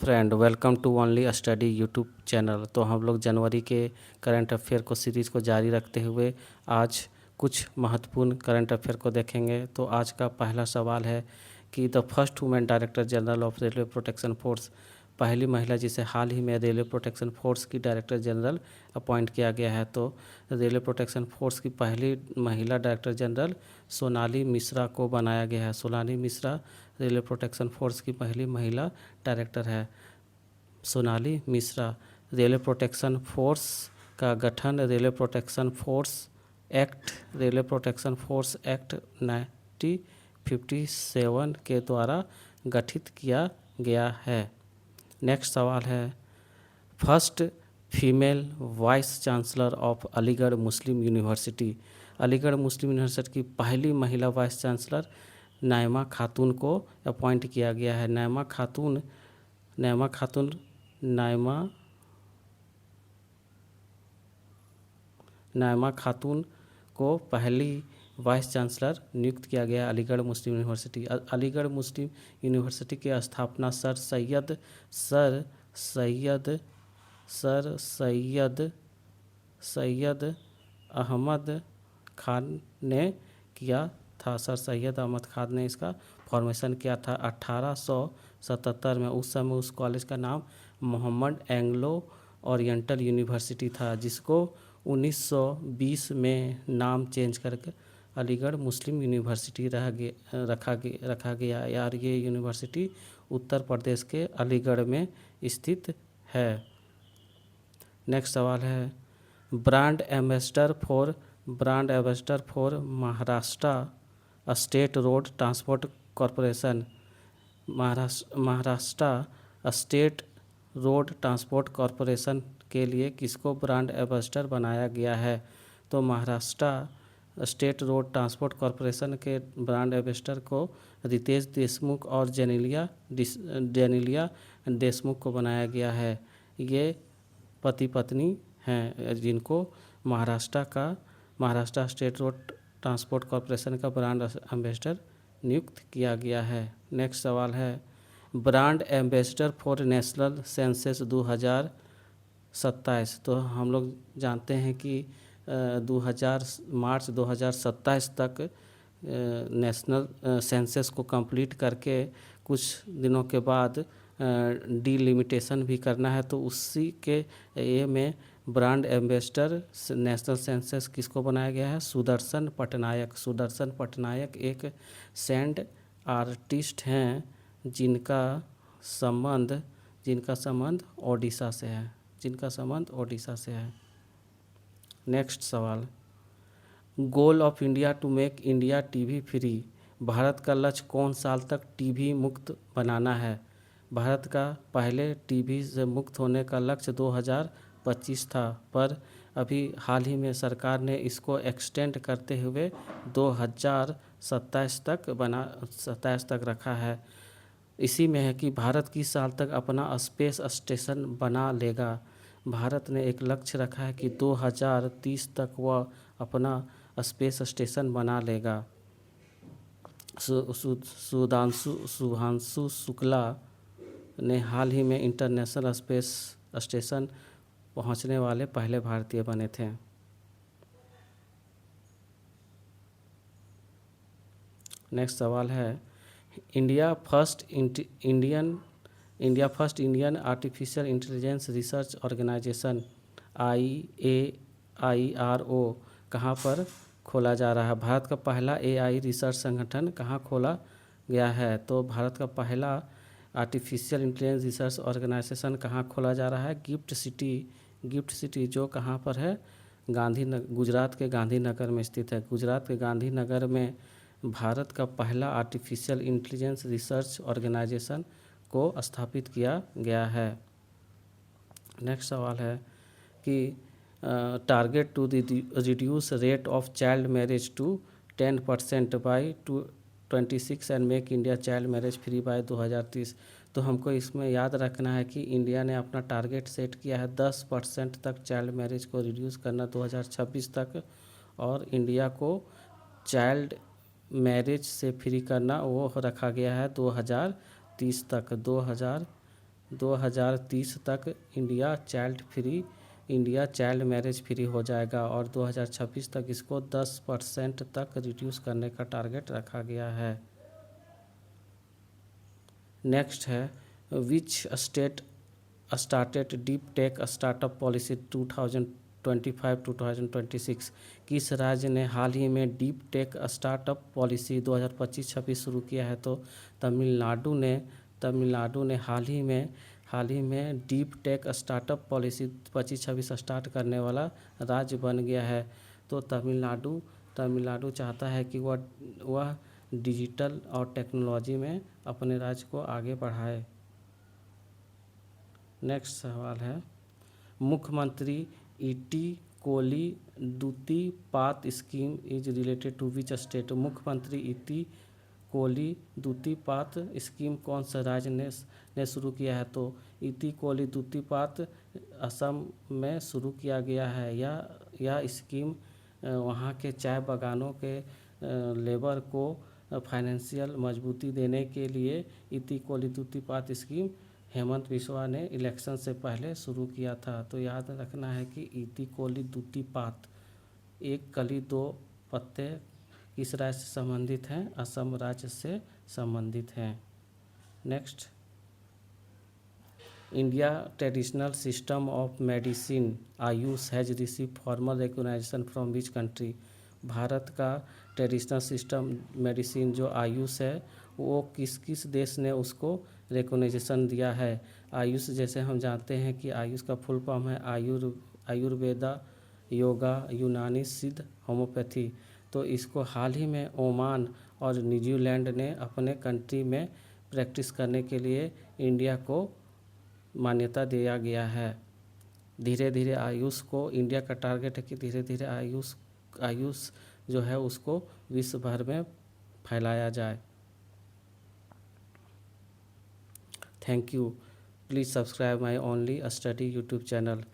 Friend, welcome to only study YouTube channel. तो हम लोग जनवरी के करंट अफेयर को सीरीज़ को जारी रखते हुए आज कुछ महत्वपूर्ण करंट अफेयर को देखेंगे। तो आज का पहला सवाल है कि the first women director general of railway protection force, पहली महिला जिसे हाल ही में रेलवे प्रोटेक्शन फोर्स की डायरेक्टर जनरल अपॉइंट किया गया है। तो रेलवे प्रोटेक्शन फोर्स की पहली महिला डायरेक्टर जनरल सोनाली मिश्रा को बनाया गया है। Sonali Mishra railway protection force की पहली महिला डायरेक्टर है। Sonali Mishra. Railway protection force का गठन रेलवे प्रोटेक्शन फोर्स एक्ट 1957 के द्वारा गठित किया गया है। नेक्स्ट सवाल है, first female vice chancellor of Aligarh Muslim university, Aligarh Muslim university की पहली महिला वाइस चांसलर नाइमा खातून को अपॉइंट किया गया है। नाइमा खातून को पहली वाइस चांसलर नियुक्त किया गया अलीगढ़ मुस्लिम यूनिवर्सिटी। अलीगढ़ मुस्लिम यूनिवर्सिटी के स्थापना सर सैयद अहमद खान ने किया था। सर सैयद अहमद खान ने इसका फॉर्मेशन किया था 1877 में। उस समय उस कॉलेज का नाम मोहम्मद एंग्लो ओरिएंटल यूनिवर्सिटी था, जिसको 1920 में नाम चेंज करके अलीगढ़ मुस्लिम यूनिवर्सिटी रखा गया। यार ये यूनिवर्सिटी उत्तर प्रदेश के अलीगढ़ में स्थित है। नेक्स्ट सवाल है, brand ambassador for Maharashtra state road transport corporation, Maharashtra state road transport corporation के लिए किसको ब्रांड एम्बेसडर बनाया गया है। तो Maharashtra state road transport corporation के ब्रांड एम्बेसडर को रितेश देशमुख और जेनेलिया देशमुख को बनाया गया है। ये पति पत्नी हैं जिनको Maharashtra state road transport corporation का ब्रांड एम्बेसडर नियुक्त किया गया है। नेक्स्ट सवाल है, brand ambassador for national census 2027। तो हम लोग जानते हैं कि मार्च 2027 तक नेशनल सेंसस को कंप्लीट करके कुछ दिनों के बाद डिलिमिटेशन भी करना है। तो उसी के ये में ब्रांड एम्बेसडर नेशनल सेंसस किसको बनाया गया है? सुदर्शन पटनायक एक सैंड आर्टिस्ट हैं जिनका संबंध ओडिशा से है। नेक्स्ट सवाल, goal of India to make India TB free, Bharat का लक्ष्य कौन साल तक टीबी मुक्त बनाना है? भारत का पहले टीबी से मुक्त होने का लक्ष्य 2025 था, पर अभी हाल ही में सरकार ने इसको एक्सटेंड करते हुए 2027 तक रखा है। इसी में है कि भारत किस साल तक अपना स्पेस स्टेशन बना लेगा। भारत ने एक लक्ष्य रखा है कि 2030 तक वह अपना स्पेस स्टेशन बना लेगा। शुभांशु शुक्ला ने हाल ही में इंटरनेशनल स्पेस स्टेशन पहुंचने वाले पहले भारतीय बने थे। नेक्स्ट सवाल है, India first Indian artificial intelligence research organization IAIRO कहाँ पर खोला जा रहा है? भारत का पहला AI रिसर्च संगठन कहाँ खोला गया है? तो भारत का पहला आर्टिफिशियल इंटेलिजेंस रिसर्च ऑर्गेनाइजेशन कहाँ खोला जा रहा है? गिफ्ट सिटी जो कहाँ पर है? गुजरात के गांधीनगर में स्थित है। गुजरात के गांधीनगर में भारत का पहला आर्टिफिशियल इंटेलिजेंस रिसर्च ऑर्गेनाइजेशन को स्थापित किया गया है। नेक्स्ट सवाल है कि target to reduce rate of child marriage to 10% by 2026 and make India child marriage free by 2030। तो हमको इसमें याद रखना है कि इंडिया ने अपना टारगेट सेट किया है 10% तक चाइल्ड मैरिज को रिड्यूस करना 2026 तक, और इंडिया को चाइल्ड मैरिज से फ्री करना वो रखा गया है 2030 तक। 2030 तक इंडिया चाइल्ड मैरिज फ्री हो जाएगा और 2026 तक इसको 10% तक रिड्यूस करने का टारगेट रखा गया है। नेक्स्ट है, which state started deep tech startup policy 2025-2026। किस राज्य ने हाल ही में डीप टेक स्टार्टअप पॉलिसी 2025-26 शुरू किया है? तो तमिलनाडु ने हाल ही में deep tech startup policy 25-26 start करने वाला राज्य बन गया है। तो तमिलनाडु चाहता है कि वह डिजिटल और टेक्नोलॉजी में अपने राज्य को आगे बढ़ाए। नेक्स्ट सवाल है, मुख्यमंत्री Eti Koli Duti Paat scheme is related to which state? मुख्यमंत्री ईटी कोली दूती पात स्कीम कौन सा राज्य ने शुरू किया है? तो ईटी कोली दूती पात असम में शुरू किया गया है। यह स्कीम वहाँ के चाय बागानों के लेबर को फाइनेंशियल मजबूती देने के लिए ईटी कोली दूती पात स्कीम हेमंत बिस्वा ने इलेक्शन से पहले शुरू किया था। तो याद रखना है कि ईटी कोली दूती पात, एक कली दो पत्ते, किस राज्य से संबंधित हैं? असम राज्य से संबंधित हैं। Next, India traditional system of medicine Ayush has receive formal recognition from which country? Bharat का ट्रेडिशनल सिस्टम मेडिसिन जो आयुष है वो किस देश ने उसको रिकॉग्निशन दिया है? आयुष जैसे हम जानते हैं कि आयुष का फुल फॉर्म है आयुर्वेदा, योगा, यूनानी, सिद्ध, होम्योपैथी। तो इसको हाल ही में ओमान और न्यूजीलैंड ने अपने कंट्री में प्रैक्टिस करने के लिए इंडिया को मान्यता दिया गया है। धीरे धीरे आयुष को, इंडिया का टारगेट है कि धीरे धीरे आयुष जो है उसको विश्व भर में फैलाया जाए। Thank you. Please subscribe my only study YouTube channel.